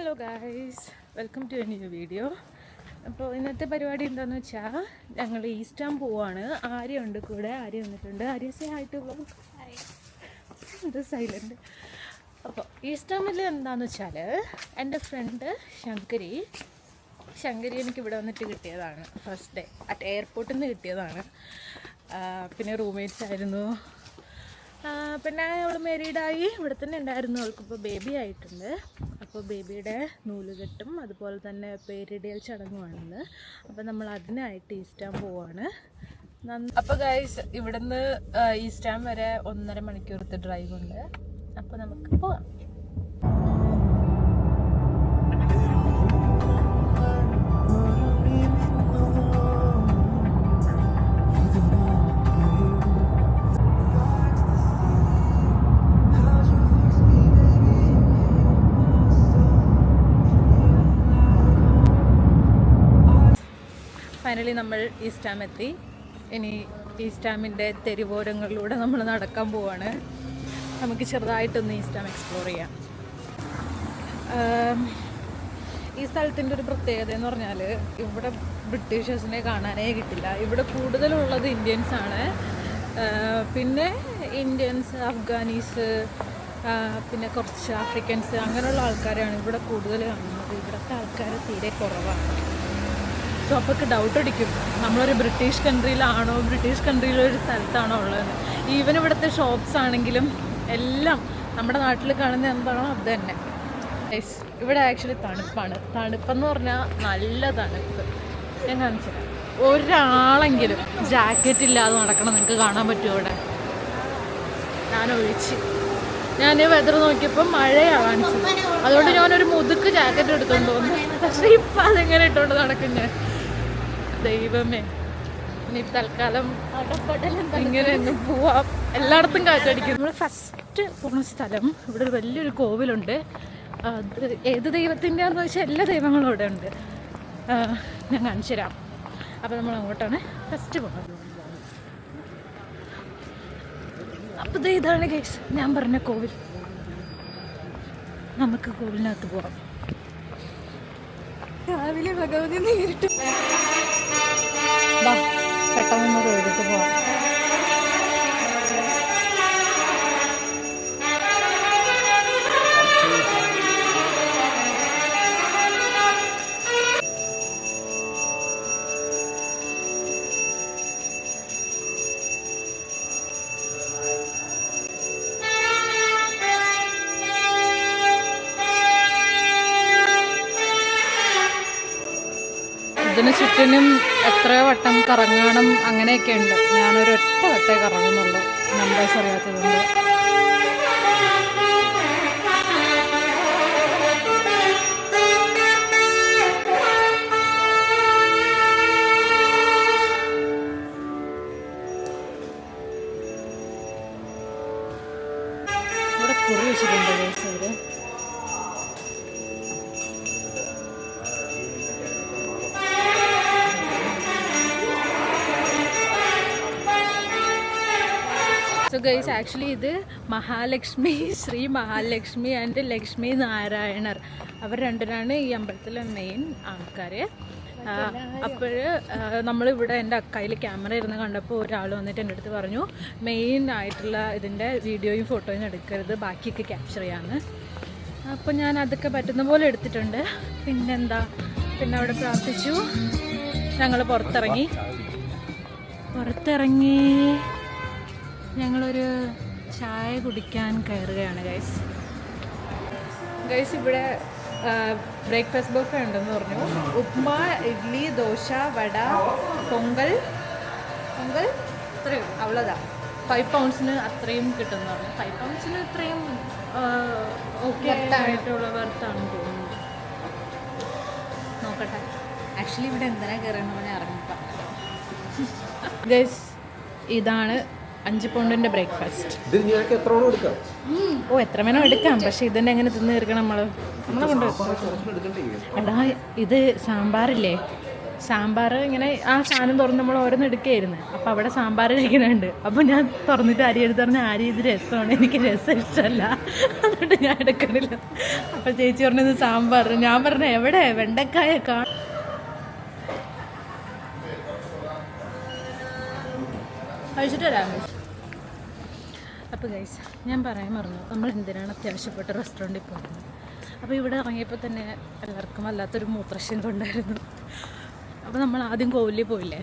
Hello guys, welcome to a new video. അപ്പോൾ ഇന്നത്തെ പരിപാടി എന്താണെന്ന് വെച്ചാൽ ഞങ്ങൾ ഈസ്റ്റാൻ പോവാണ്. ആര്യ ഉണ്ട് കൂടെ, ആര്യ വന്നിട്ടുണ്ട്. ആര്യ സേ ആയിട്ട് പോകും. ഇത് സൈലൻറ്റ്. അപ്പോൾ ഈസ്റ്റാമിൽ എന്താണെന്ന് വെച്ചാൽ എൻ്റെ ഫ്രണ്ട് ശങ്കരി എനിക്കിവിടെ വന്നിട്ട് കിട്ടിയതാണ്. ഫസ്റ്റ് ഡേ അറ്റ് എയർപോർട്ടിൽ നിന്ന് കിട്ടിയതാണ്. പിന്നെ റൂംമേറ്റ്സ് ആയിരുന്നു. പിന്നെ അവൾ മെരീഡായി ഇവിടെ തന്നെ ഉണ്ടായിരുന്നു. അവൾക്കിപ്പോൾ ബേബി ആയിട്ടുണ്ട്. അപ്പോൾ ബേബിയുടെ നൂലുകെട്ടും അതുപോലെ തന്നെ പേരിടൽ ചടങ്ങുമാണെന്ന്. അപ്പോൾ നമ്മൾ അതിനായിട്ട് ഈസ്റ്റാൻ പോവാണ്. അപ്പോൾ ഗൈസ്, ഇവിടുന്ന് ഈസ്റ്റാൻ വരെ 1.5 മണിക്കൂറത്തെ ഡ്രൈവ് ഉണ്ട്. അപ്പോൾ നമുക്ക് പോവാം. ഫൈനലി നമ്മൾ ഈസ്റ്റാം എത്തി. ഇനി ഈസ്റ്റാമിൻ്റെ തെരുവോരങ്ങളിലൂടെ നമ്മൾ നടക്കാൻ പോവാണ്. നമുക്ക് ചെറുതായിട്ടൊന്ന് ഈസ്റ്റാം എക്സ്പ്ലോർ ചെയ്യാം. ഈ സ്ഥലത്തിൻ്റെ ഒരു പ്രത്യേകത എന്ന് പറഞ്ഞാൽ ഇവിടെ ബ്രിട്ടീഷേഴ്സിനെ കാണാനേ കിട്ടില്ല. ഇവിടെ കൂടുതലുള്ളത് ഇന്ത്യൻസാണ്. പിന്നെ ഇന്ത്യൻസ്, അഫ്ഗാനീസ്, പിന്നെ കുറച്ച് ആഫ്രിക്കൻസ്, അങ്ങനെയുള്ള ആൾക്കാരാണ് ഇവിടെ കൂടുതൽ കാണുന്നത്. ഇവിടുത്തെ ആൾക്കാർ തീരെ കുറവാണ്. സോ അപ്പോൾ ഡൗട്ട് അടിക്കും, നമ്മളൊരു ബ്രിട്ടീഷ് കൺട്രിയിലാണോ, ബ്രിട്ടീഷ് കൺട്രിയിലൊരു സ്ഥലത്താണോ ഉള്ളത്. ഈവൻ ഇവിടുത്തെ ഷോപ്സ് ആണെങ്കിലും എല്ലാം നമ്മുടെ നാട്ടിൽ കാണുന്ന എന്താണോ അത് തന്നെ. ഇവിടെ ആക്ച്വലി തണുപ്പാണ്. തണുപ്പെന്ന് പറഞ്ഞാൽ നല്ല തണുപ്പ്. ഞാൻ കാണിച്ചു തരാം. ഒരാളെങ്കിലും ജാക്കറ്റ് ഇല്ലാതെ നടക്കണം നിങ്ങൾക്ക് കാണാൻ പറ്റും ഇവിടെ. ഞാൻ വെതർ നോക്കിയപ്പോൾ മഴയാണ് കാണിച്ചത്. അതുകൊണ്ട് ഞാനൊരു മുതുക്ക് ജാക്കറ്റ് എടുത്തുകൊണ്ട് വന്നു. പക്ഷേ ഇപ്പം അതെങ്ങനെ ഇട്ടുകൊണ്ട് നടക്കും ഞാൻ. ദൈവമേ, ഇനി തൽക്കാലം ഇങ്ങനെ ഒന്ന് പോവാം. എല്ലായിടത്തും കാറ്റടിക്കും. നമ്മൾ ഫസ്റ്റ് പോകുന്ന സ്ഥലം, ഇവിടെ ഒരു വലിയൊരു കോവിലുണ്ട്. അത് ഏത് ദൈവത്തിൻ്റെയാണെന്ന് വെച്ചാൽ എല്ലാ ദൈവങ്ങളും ഇവിടെ ഉണ്ട്. ഞാൻ കാണിച്ചു തരാം. അപ്പോൾ നമ്മൾ അങ്ങോട്ടാണ് ഫസ്റ്റ് പോകുന്നത്. അപ്പോൾ ഇതാണ് ഗൈസ് ഞാൻ പറഞ്ഞ കോവിൽ. നമുക്ക് കോവിലിനകത്ത് പോവാം. രാവിലെ ഭഗവതി നേരിട്ട് പെട്ടെന്ന് തൊഴുതിട്ട് പോവാം. ഇതിന് ചുറ്റിനും എത്രയോ വട്ടം കറങ്ങണം, അങ്ങനെയൊക്കെ ഉണ്ട്. ഞാനൊരൊറ്റ വട്ടേ കറങ്ങുന്നുള്ളൂ, നമ്പേഴ്സ് അറിയാത്തതുകൊണ്ട്. ഇവിടെ കുറി വെച്ചിട്ടുണ്ട് അവര്. സോ ഗൈസ്, ആക്ച്വലി ഇത് മഹാലക്ഷ്മി, ശ്രീ മഹാലക്ഷ്മി ആൻഡ് ലക്ഷ്മി നാരായണർ, അവർ രണ്ടിനാണ് ഈ അമ്പലത്തിലെ മെയിൻ ആൾക്കാർ. അപ്പോൾ നമ്മളിവിടെ എൻ്റെ കയ്യിൽ ക്യാമറ ഇരുന്ന് കണ്ടപ്പോൾ ഒരാൾ വന്നിട്ട് എൻ്റെ അടുത്ത് പറഞ്ഞു, മെയിൻ ആയിട്ടുള്ള ഇതിൻ്റെ വീഡിയോയും ഫോട്ടോയും എടുക്കരുത്, ബാക്കിയൊക്കെ ക്യാപ്ചർ ചെയ്യാമെന്ന്. അപ്പോൾ ഞാൻ അതൊക്കെ പറ്റുന്ന പോലെ എടുത്തിട്ടുണ്ട്. പിന്നെന്താ, പിന്നെ അവിടെ പ്രാർത്ഥിച്ചു. ഞങ്ങൾ പുറത്തിറങ്ങി ഞങ്ങളൊരു ചായ കുടിക്കാൻ കയറുകയാണ് ഗൈസ്. ഇവിടെ ബ്രേക്ക്ഫാസ്റ്റ് ബുഫേ ഉണ്ടെന്ന് പറഞ്ഞു. ഉപ്മ, ഇഡ്ഡലി, ദോശ, വട, പൊങ്കൽ ഇത്രയും അവളതാ. 5 പൗണ്ട്സിന് അത്രയും കിട്ടുന്നതാണ്. 5 പൗണ്ട്സിന് ഇത്രയും ഓക്കെ ആയിട്ടുള്ള വർത്താണെന്ന് തോന്നുന്നു. നോക്കട്ടെ. ആക്ച്വലി ഇവിടെ എന്തിനാ കയറണമെന്ന് പറഞ്ഞാൽ ഇറങ്ങിക്കാം ഗൈസ്. ഇതാണ് 5 പൗണ്ടിൻ്റെ ബ്രേക്ക്ഫാസ്റ്റ്. എത്ര വേണോ എടുക്കാം, പക്ഷെ ഇതിൻ്റെ എങ്ങനെ തിന്ന് തീർക്കണം നമ്മളെ കൊണ്ട്. എടാ, ഇത് സാമ്പാറില്ലേ, സാമ്പാർ ഇങ്ങനെ ആ സാധനം തുറന്ന് നമ്മൾ ഓരോന്ന് എടുക്കുകയായിരുന്നു. അപ്പോൾ അവിടെ സാമ്പാർ കഴിക്കുന്നുണ്ട്. അപ്പോൾ ഞാൻ തുറന്നിട്ട് അരി എടുത്ത് പറഞ്ഞാൽ അരി ഇത് രസമാണ്, എനിക്ക് രസം ഇഷ്ടമല്ല, അതുകൊണ്ട് ഞാൻ എടുക്കണില്ല. അപ്പോൾ ചേച്ചി പറഞ്ഞത് സാമ്പാർ. ഞാൻ പറഞ്ഞു എവിടെ വെണ്ടക്കായ കഴിച്ചിട്ട് വരാം. അപ്പോൾ ഗൈസ് ഞാൻ പറയാൻ മറന്നു, നമ്മൾ എന്തിനാണ് അത്യാവശ്യപ്പെട്ട റെസ്റ്റോറൻറ്റിൽ പോകുന്നത്. അപ്പോൾ ഇവിടെ ഇറങ്ങിയപ്പോൾ തന്നെ എല്ലാവർക്കും വല്ലാത്തൊരു മൂത്രശങ്ക ഉണ്ടായിരുന്നു. അപ്പോൾ നമ്മൾ ആദ്യം കോവിലിൽ പോയില്ലേ,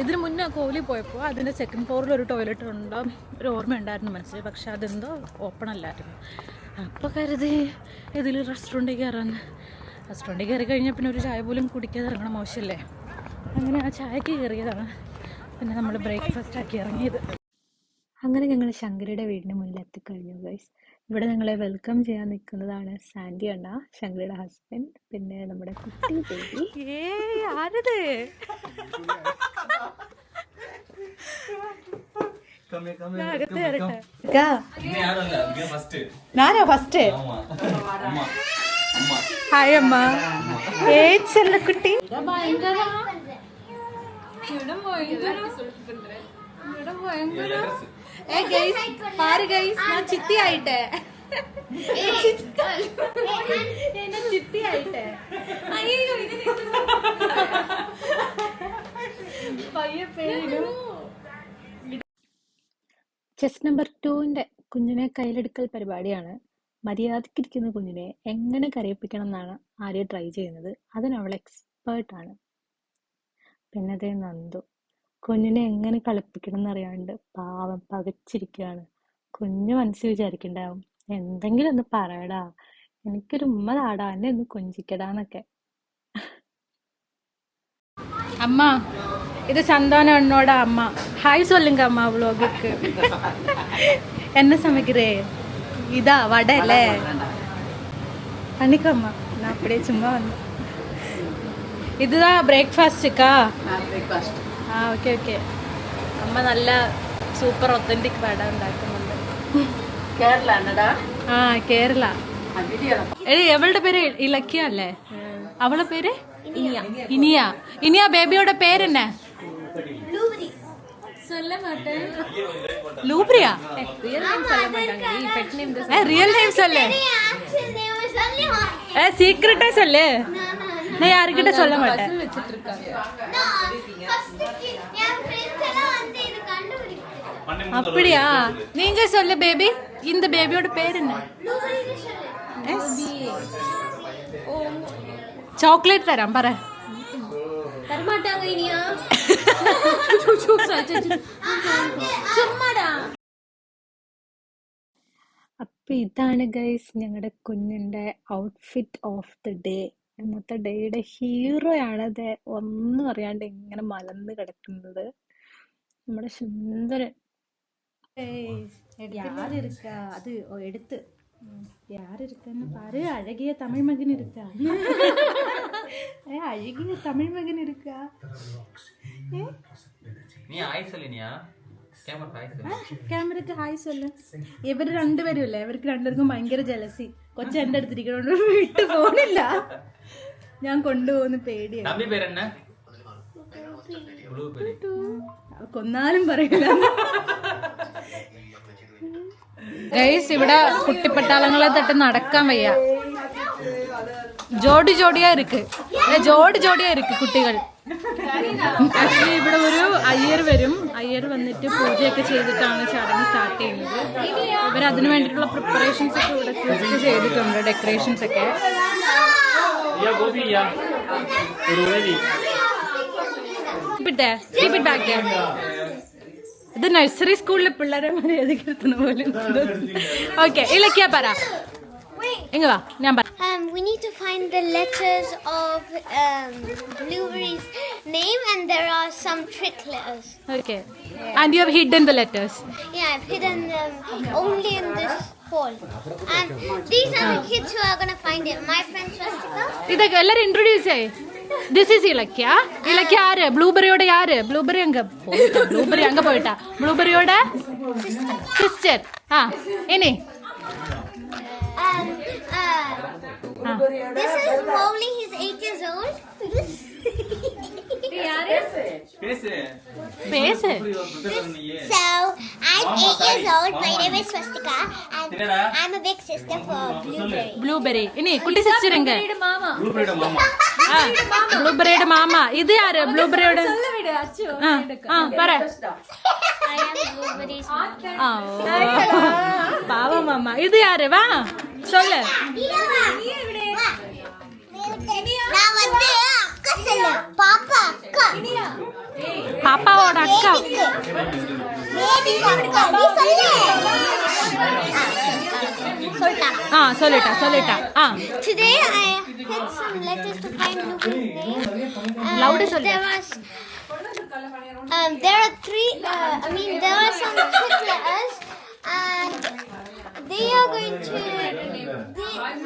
ഇതിന് മുന്നേ കോവിലിൽ പോയപ്പോൾ അതിൻ്റെ സെക്കൻഡ് ഫ്ലോറിൽ ഒരു ടോയ്ലറ്റ് ഉണ്ടോ ഒരു ഓർമ്മ ഉണ്ടായിരുന്നു മനസ്സിൽ. പക്ഷേ അതെന്തോ ഓപ്പൺ അല്ലായിരുന്നു. അപ്പോൾ കരുതി ഇതിൽ റെസ്റ്റോറൻറ്റിൽ കയറാന്ന്. റെസ്റ്റോറൻറ്റിൽ കയറി കഴിഞ്ഞാൽ പിന്നെ ഒരു ചായ പോലും കുടിക്കാതെ ഇറങ്ങണം, മോശമല്ലേ. അങ്ങനെ ആ ചായക്ക് കയറിയതാണ്. പിന്നെ നമ്മൾ ബ്രേക്ക്ഫാസ്റ്റ് ആക്കി ഇറങ്ങിയത്. അങ്ങനെ ഞങ്ങൾ ശങ്കരയുടെ വീടിന് മുന്നിൽ എത്തിക്കഴിഞ്ഞു ഗൈസ്. ഇവിടെ ഞങ്ങളെ വെൽക്കം ചെയ്യാൻ നിൽക്കുന്നതാണ് സാൻഡി അണ്ണ, ശങ്കരയുടെ ഹസ്ബൻഡ്, പിന്നെ നമ്മുടെ കുട്ടി ബേബി. ആരത്? ഞാനോ ഫസ്റ്റ്? ഹായ് അമ്മ. ചെല്ലക്കുട്ടി ഞാൻ ചിത്തിയായിട്ടെ ചിത്തിയായിട്ടെ ചെസ് നമ്പർ 2ന്റെ കുഞ്ഞിനെ കയ്യിലെടുക്കൽ പരിപാടിയാണ്. മര്യാദക്കിരിക്കുന്ന കുഞ്ഞിനെ എങ്ങനെ കരയിപ്പിക്കണം എന്നാണ് ആര്യ ട്രൈ ചെയ്യുന്നത്. അതിന് അവൾ എക്സ്പേർട്ടാണ്. പിന്നെ അതേ നന്ദു കുഞ്ഞിനെ എങ്ങനെ കളിപ്പിക്കണം എന്നറിയാണ്ട് പാവം പകച്ചിരിക്കുകയാണ്. കുഞ്ഞ് മനസ്സിൽ വിചാരിക്കണ്ടാവും എന്തെങ്കിലും ഒന്ന് പറയടാ, എനിക്കൊരു ഉമ്മ താടാ, എന്നെ ഒന്ന് കൊഞ്ചിക്കടാന്നൊക്കെ. അമ്മ ഇത് സന്താന അണ്ണോட അമ്മ. ഹായ് சொல்லுங்க அம்மா വ്ലോഗുக்கு. என்ன சமைக்கிறே? இதா வடை அല്ലേ? பண்ணிக்கம்மா, நான் அப்படியே சும்மா வந்து. இதுதான் ബ്രേക്ക്ഫാസ്റ്റ്ക്കാ? Okay okay. അമ്മ നല്ല സൂപ്പർ ഒത്തന്റിക് വട ഉണ്ടാക്കുന്നുണ്ട്. കേരള. എടി എവളുടെ പേര് ഇലക്കിയ അല്ലേ? അവളുടെ പേര് ഇനിയ. ഇനിയ ബേബിയുടെ പേരെന്നെ? ലൂബ്രിയാ. റിയൽ നെയിംസ് അല്ലേ? സീക്രട്ടാ சொல்லு. நான் யாருக்கிட்ட சொல்ல மாட்டேன். அப்படியா? நீங்க சொல்ல பேபி. இந்த பேபியோட பேர் என்ன? ചോക്ലേറ്റ് തരാം പറ. തരമാട്ടാங்க ഇനിയാ. അപ്പൊ ഇതാണ് ഗൈസ് ഞങ്ങളുടെ കുഞ്ഞിന്റെ ഔട്ട്ഫിറ്റ് ഓഫ് ദി ഡേ. ഇന്നത്തെ ഡേയുടെ ഹീറോയാണത്. ഒന്നും അറിയാണ്ട് ഇങ്ങനെ മലന്ന് കിടക്കുന്നത് നമ്മുടെ സുന്ദരൻ. யார் இருக்கா? அது எடுத்து யார் இருக்கான்னு பாரு. அழகிய தமிழ் மகன் இருக்கா? அழகிய தமிழ் மகன் இருக்கா? നീ ഹായ് சொல்லினியா? ക്യാമറക്ക് ഹായ് சொல்லு. ഇവര് രണ്ടുപേരും ഇല്ലേ, ഇവർക്ക് രണ്ടുപേർക്കും ഭയങ്കര ജലസി. കൊച്ചു എന്റെ അടുത്തിരിക്കണോണ്ട് വിട്ടു പോണില്ല. ഞാൻ കൊണ്ടുപോകുന്ന പേടിയാണ്. കൊന്നാലും പറയില്ല. ഗൈസ് ഇവിടെ കുട്ടിപ്പട്ടാളങ്ങളെ തട്ട് നടക്കാൻ വയ്യ. ജോഡി ജോഡിയാ ഇരിക്ക്, ജോഡി ജോഡിയാ ഇരിക്ക് കുട്ടികൾ. ആക്ച്വലി ഇവിടെ ഒരു അയ്യർ വരും. അയ്യർ വന്നിട്ട് പൂജയൊക്കെ ചെയ്തിട്ടാണ് ചടങ്ങ് സ്റ്റാർട്ട് ചെയ്യുന്നത്. ഇവർ അതിനു വേണ്ടിയിട്ടുള്ള പ്രിപ്പറേഷൻസ് ഒക്കെ ഇവിടെ ഫസ്റ്റ് ചെയ്തിട്ടുണ്ട്, ഡെക്കറേഷൻസ് ഒക്കെ. ഇത് നഴ്സറി സ്കൂളിലെ പിള്ളേരെ മര്യാദയ്ക്ക് എത്തുന്ന പോലെ. ഓക്കെ ഇലക്കിയ പറ. ഇങ്ങ വാ, ഞാൻ പറ. We need to find the letters of Blueberry's name, and there are some trick letters. Okay. And you have hidden the letters? Yeah, I've hidden them only in this hole. And these are the kids who are going to find it. My friend Swastika. ഇതൊക്കെ എല്ലാരും introduce ആയി. This is ഇലക്കിയ. ഇലക്കിയ ആര്? ബ്ലൂബെറിയോടെ ആര്? Blueberry അങ്ക പോയിട്ടാ. Blueberry അങ്ക പോയിട്ടാ. ബ്ലൂബെറിയോടെ sister. ആ ഇനി this is Mowgli. He's 8 years old. பேசு. So, I'm 8 years old. My name is Swastika. And I'm a big sister for Blueberry. Blueberry. இனி குட்டி சிஸ்டர் எங்க? ப்ளூபெரியோட மாமா. இது யாரு? ப்ளூபெரியோட பாரு. I am Blueberry's mom. பாவ மாமா. இது யாரு? வா சொல்லு. நான் வந்து அக்கா சொல்லு. பாப்பா அக்கா. பாப்பாவோட அக்கா. சொல்லிட்டா. Today I had some letters to find Blueberry's name. Loud சொல்லு. There are there are some trick letters, and they are going to.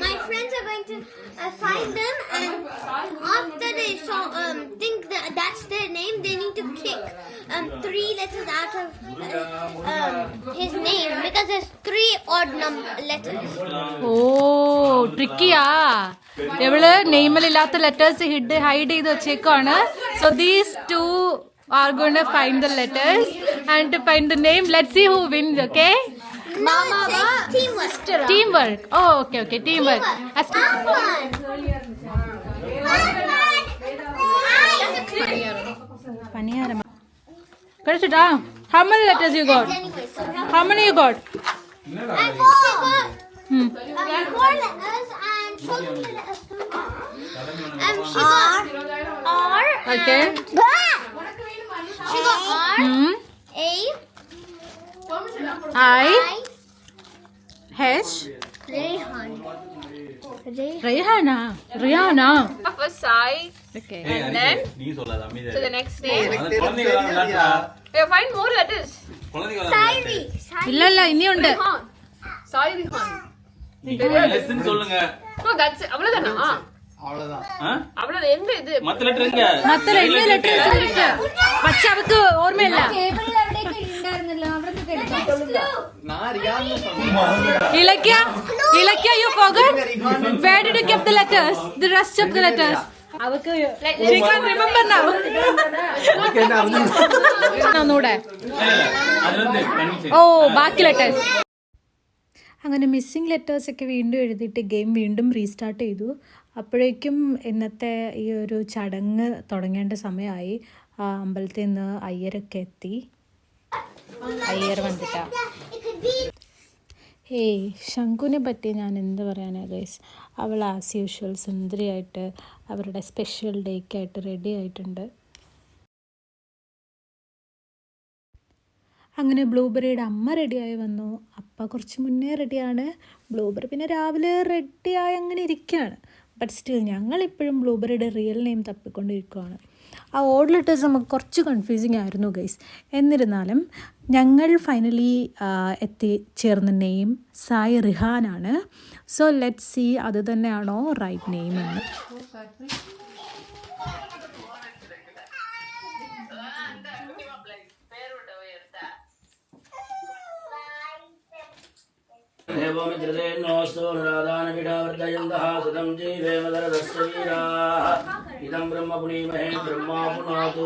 My friends are going to find them, and after they think that that's their name, they need to kick 3 letters out of his name because there's 3 odd letters. Oh, trickyயா? எவ்வளவு നെയിമിൽ ഇല്ലാത്ത letters hide ചെയ്ത് വെച്ചേക്കാണ്. So these two are going to find the letters and to find the name. Let's see who wins, okay? No, it's teamwork. Teamwork. Oh, okay. Teamwork. പനിയാരമാ. കഴിച്ചിട്ടാ? How many letters you got? How many you got? And 4 letters and children letters too. She got R. Okay. She got R. A. I. H. Rayhana. For Sai. Okay. And then to the next name. We find more letters. Sairi. இல்ல இனியுണ്ട്. Sai Rihan. சொல்லுங்க. No, that's it. அவ்வளவுதானா? அவ்வளவு எங்க இது? மத்த letter எங்க? மத்த ரெண்டு லெட்டர்ஸ் இருக்கு. പക്ഷെ അവർക്ക് ഓർമ്മയില്ല. Ilakya, you forgot? Where did you keep the letters? The rest of the letters. She can't remember now. Oh, ബാക്കി letters. അങ്ങനെ മിസ്സിംഗ് ലെറ്റേഴ്സൊക്കെ വീണ്ടും എഴുതിയിട്ട് ഗെയിം വീണ്ടും റീസ്റ്റാർട്ട് ചെയ്തു. അപ്പോഴേക്കും ഇന്നത്തെ ഈ ഒരു ചടങ്ങ് തുടങ്ങേണ്ട സമയമായി. അമ്പലത്തിൽ നിന്ന് അയ്യരൊക്കെ എത്തി. അയ്യർ വന്നിട്ടാ. ഹേയ്, ശംഖുവിനെ പറ്റി ഞാൻ എന്ത് പറയാനാണ് ഗൈസ്. അവൾ ആസ് യൂഷ്വൽ സുന്ദരിയായിട്ട് അവരുടെ സ്പെഷ്യൽ ഡേക്കായിട്ട് റെഡി ആയിട്ടുണ്ട്. അങ്ങനെ ബ്ലൂബെറിയുടെ അമ്മ റെഡിയായി വന്നു. അപ്പ കുറച്ച് മുന്നേ റെഡിയാണ്. ബ്ലൂബെറി പിന്നെ രാവിലെ റെഡിയായി അങ്ങനെ ഇരിക്കുകയാണ്. ബട്ട് സ്റ്റിൽ ഞങ്ങളിപ്പോഴും ബ്ലൂബെറിയുടെ റിയൽ നെയിം തപ്പിക്കൊണ്ടിരിക്കുകയാണ്. ആ ഓഡ് ലെറ്റേഴ്സ് നമുക്ക് കുറച്ച് കൺഫ്യൂസിങ് ആയിരുന്നു ഗൈസ്. എന്നിരുന്നാലും ഞങ്ങൾ ഫൈനലി എത്തിച്ചേർന്ന നെയിം സായി റിഹാനാണ്. സോ ലെറ്റ്സ് സീ അത് തന്നെയാണോ റൈറ്റ് നെയിം എന്ന്. ഇതം ബ്രഹ്മ പുനീമഹേ ബ്രഹ്മാ പുനാതു.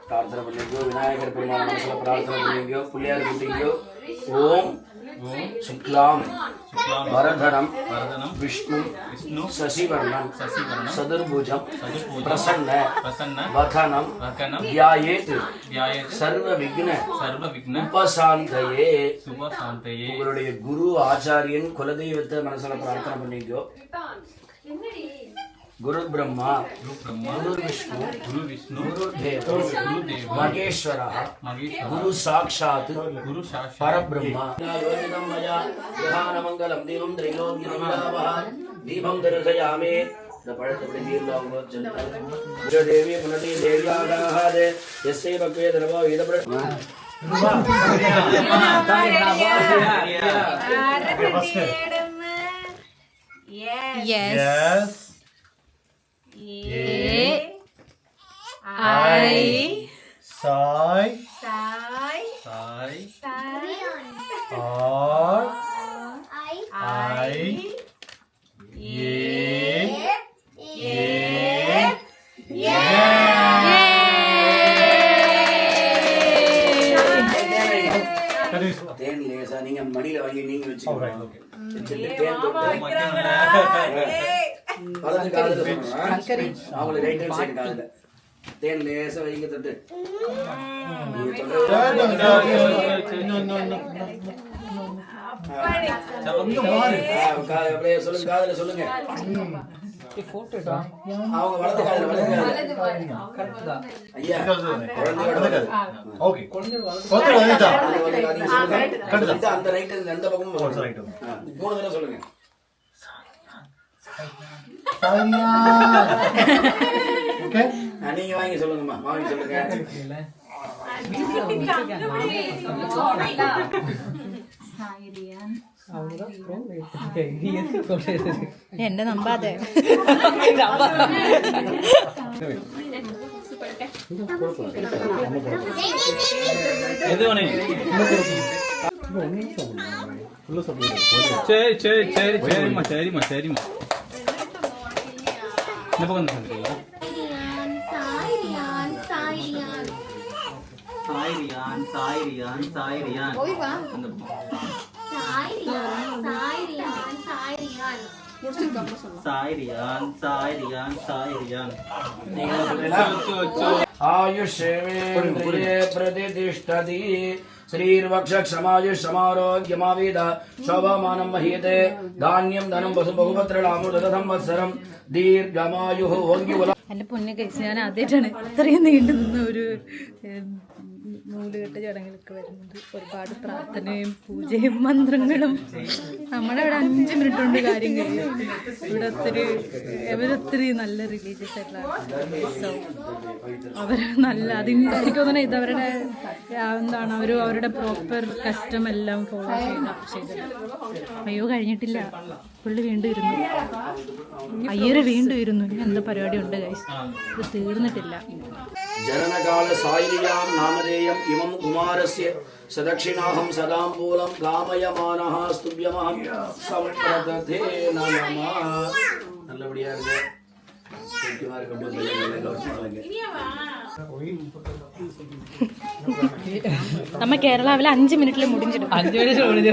പ്രാർത്ഥന பண்ணிக்கோ. விநாயகர் பெருமாள் மனசுல பிரார்த்தனை பண்ணிக்கோ. பிள்ளையார் குட்டிக்கோ. ஓம் शुक्लां वरधरं विष्णु शशिवर्णं सदुर्भुजं प्रसन्न वदनं ध्यायेत् सर्वविघ्न उपशान्तये. உங்களுடைய குரு ஆச்சாரியன் குலதெய்வத்தை மனசுல பிரார்த்தனை பண்ணிக்கோ. गुरु ब्रह्मा गुरु विष्णु गुरुदेव महेश्वरः गुरु साक्षात् परब्रह्म. मंगलम दीपं दीपं दर्शयामि. देवी पुनति देव्यागाहादे यस्यै भक्ते धर्मो वेदप्र. Yes. Sai. தேன் லேசா நீங்க மடியில வாங்கி நீங்க வச்சுக்கோங்க. வச்சுட்டு தேன் தொட்டு வலது காதுல சொல்றேன். அவங்களுக்கு ரைட் ஹேண்ட் சைடு காதுல தேன் லேசா வைங்க தொட்டு. நீங்க தொட்டு அப்படியே சொல்லுங்க, காதுல சொல்லுங்க. அவங்க வலது காதுல ஐயா ஓகே அந்த ரைட் அந்த பக்கமும் 3 தடவை சொல்லுங்க. ஓகே நீங்க வாங்கி சொல்லுங்கம்மா, வாங்கி சொல்லுங்க. എന്നെ നമ്പാതെ சரிம்மா சரிம்மா சரிம்மா இந்த பக்கம் சாய்ரியான் அந்த आयुष्येन्द्रिये प्रतिष्ठति श्रीर्वक्षक्षमायुष्यमारोग्यमावेद शोभमानं महीयते धान्यं धनं वसु बहुपत्रलामुदसंवत्सरं दीर्घमायुः ओङ्गिवल. എൻ്റെ പൊന്നെ കഴിച്ച് ഞാൻ ആദ്യമായിട്ടാണ് ഇത്രയും നീണ്ടു നിന്ന ഒരു നൂലുകെട്ട് ചടങ്ങിലൊക്കെ വരുന്നത്. ഒരുപാട് പ്രാർത്ഥനയും പൂജയും മന്ത്രങ്ങളും. നമ്മുടെ ഇവിടെ 5 മിനിറ്റ് കൊണ്ട് കാര്യം കഴിയും. ഇവിടെ ഇവരൊത്തിരി നല്ല റിലീജിയസ് ആയിട്ടുള്ള സോ അവർ നല്ല അതിൻ്റെ എനിക്ക് തോന്നുന്നത് ഇതവരുടെ എന്താണ് അവരുടെ പ്രോപ്പർ കസ്റ്റം എല്ലാം ഫോളോ ചെയ്തത്. അയ്യോ കഴിഞ്ഞിട്ടില്ല, പുള്ളി വീണ്ടും ഇരുന്നു, അയ്യര് വീണ്ടും ഇരുന്നു. ഇനി എന്താ പരിപാടി ഉണ്ട് ഗൈസ്, ഇത് തീർന്നിട്ടില്ല. जननकाल सायिर्यां नामधेयं इमं कुमारस्य सदक्षिणाहं सदाम्बूलं गामयमानः स्तुभ्यमहं सम्प्रदधे नमः. நல்லபடியா இருங்க. നമ്മ കേരളാവിൽ 5 മിനിറ്റിൽ മുടിഞ്ഞിടും. 5 മിനിറ്റ്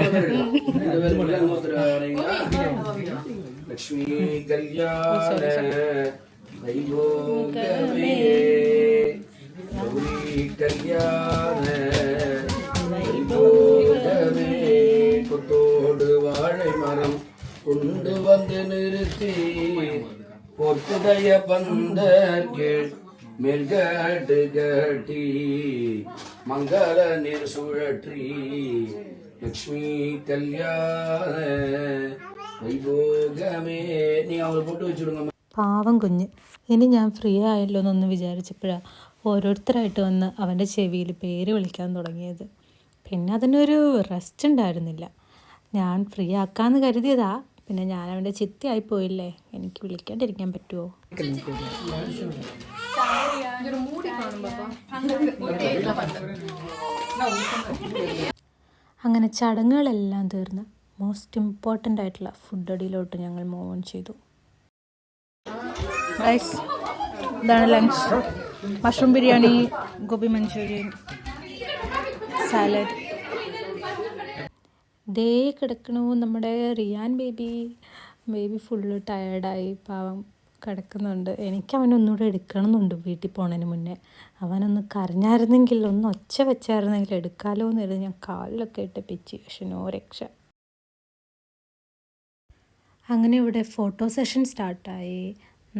ലക്ഷ്മി കല്യാണ വൈഭോഗമേ ഗൗരി കല്യാണ വൈഭോഗമേ കൊത്തോട് വാഴை மரம் கொண்டு வந்து நிறுத்தி பொற்புடைய பந்தர்கள் மேல்காட்டு கட்டி மங்கள நீர் சுழற்றி லக்ஷ்மி கல்யாண வைபோகமே. நீ அவங்களை போட்டு வச்சுடுங்க. പാവം കുഞ്ഞ്. ഇനി ഞാൻ ഫ്രീ ആയല്ലോ എന്നൊന്ന് വിചാരിച്ചപ്പോഴാണ് ഓരോരുത്തരായിട്ട് വന്ന് അവൻ്റെ ചെവിയിൽ പേര് വിളിക്കാൻ തുടങ്ങിയത്. പിന്നെ അതിനൊരു റെസ്റ്റ് ഉണ്ടായിരുന്നില്ല. ഞാൻ ഫ്രീ ആക്കാമെന്ന് കരുതിയതാ, പിന്നെ ഞാൻ അവൻ്റെ ചിത്തിയായി പോയില്ലേ, എനിക്ക് വിളിക്കാണ്ടിരിക്കാൻ പറ്റുമോ? അങ്ങനെ ചടങ്ങുകളെല്ലാം തീർന്ന് മോസ്റ്റ് ഇമ്പോർട്ടൻ്റ് ആയിട്ടുള്ള ഫുഡ് അടിയിലോട്ട് ഞങ്ങൾ മൂവ് ഓൺ ചെയ്തു. റൈസ്, ഇതാണ് lunch. Mushroom biryani, gobi manchurian, salad. ദേ കിടക്കണു നമ്മുടെ റിയാൻ ബേബി ഫുള്ള് ടയേർഡായി പാവം കിടക്കുന്നുണ്ട്. എനിക്ക് അവനൊന്നുകൂടെ എടുക്കണമെന്നുണ്ട് വീട്ടിൽ പോണതിന് മുന്നേ. അവനൊന്ന് കരഞ്ഞായിരുന്നെങ്കിൽ, ഒന്ന് ഒച്ച വെച്ചായിരുന്നെങ്കിൽ എടുക്കാമല്ലോ എന്നിരുന്ന് ഞാൻ കാലിലൊക്കെ ഇട്ട് പിച്ചി. പക്ഷെ നോ രക്ഷ. അങ്ങനെ ഇവിടെ ഫോട്ടോ സെഷൻ സ്റ്റാർട്ടായി.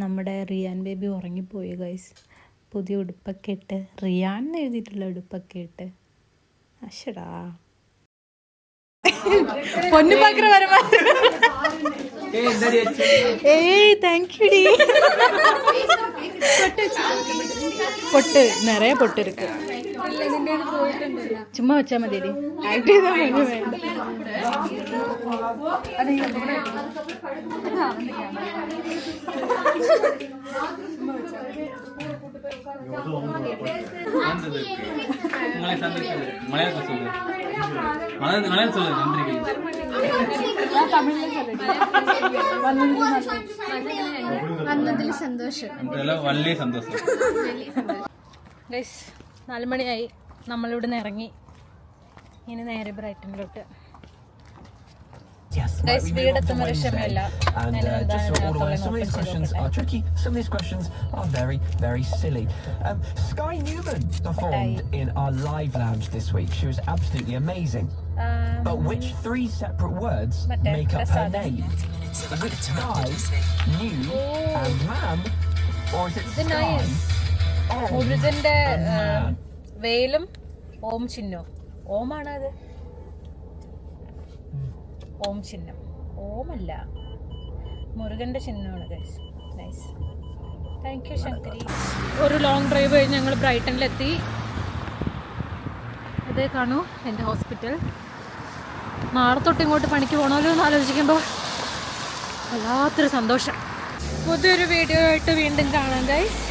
നമ്മുടെ റിയാൻ ബേബി ഉറങ്ങിപ്പോയി ഗൈസ്. പുതിയ ഉടുപ്പൊക്കെ ഇട്ട്, റിയാൻ എന്ന് എഴുതിയിട്ടുള്ള ഉടുപ്പൊക്കെ ഇട്ട്. അശടാ പൊന്നുപാക്കറ വരമാ. ഏയ് താങ്ക് യു ഡി. പൊട്ട് നിറയെ പൊട്ടിருக்கு. ചുമ്മാ വെച്ചാൽ മതി ഡി, ആക്ട് ചെയ്താൽ മതി. വേണ്ട വന്നതിൽ സന്തോഷം. 4 മണിയായി, നമ്മളിവിടെ നിന്ന് ഇറങ്ങി. ഇനി നേരെ ബ്രൈറ്റനിലോട്ട്. Yes, right, we move on to Wednesday. And just to order where some of these questions are tricky, some of these questions are very, very silly. Sky Newman performed in our live lounge this week. She was absolutely amazing. But which 3 separate words make up her name? Is it Sky, New, and Man? Or is it Sky, മുരുകന്റെ വേലും ഓം ചിഹ്നോ? ഓമാണോ അത്? ഓം ചിഹ്നം. ഓമല്ല, മുരുകന്റെ ചിഹ്നമാണ് guys. Nice, thank you Shankari. ഒരു long drive കഴിഞ്ഞ് ഞങ്ങൾ ബ്രൈറ്റനിലെത്തി. അതേ കാണൂ എൻ്റെ hospital. നാളെ തൊട്ട് ഇങ്ങോട്ട് പണിക്ക് പോകണമല്ലോ എന്ന് ആലോചിക്കുമ്പോൾ വല്ലാത്തൊരു സന്തോഷം. പുതിയൊരു വീഡിയോ ആയിട്ട് വീണ്ടും കാണാം ഗൈസ്.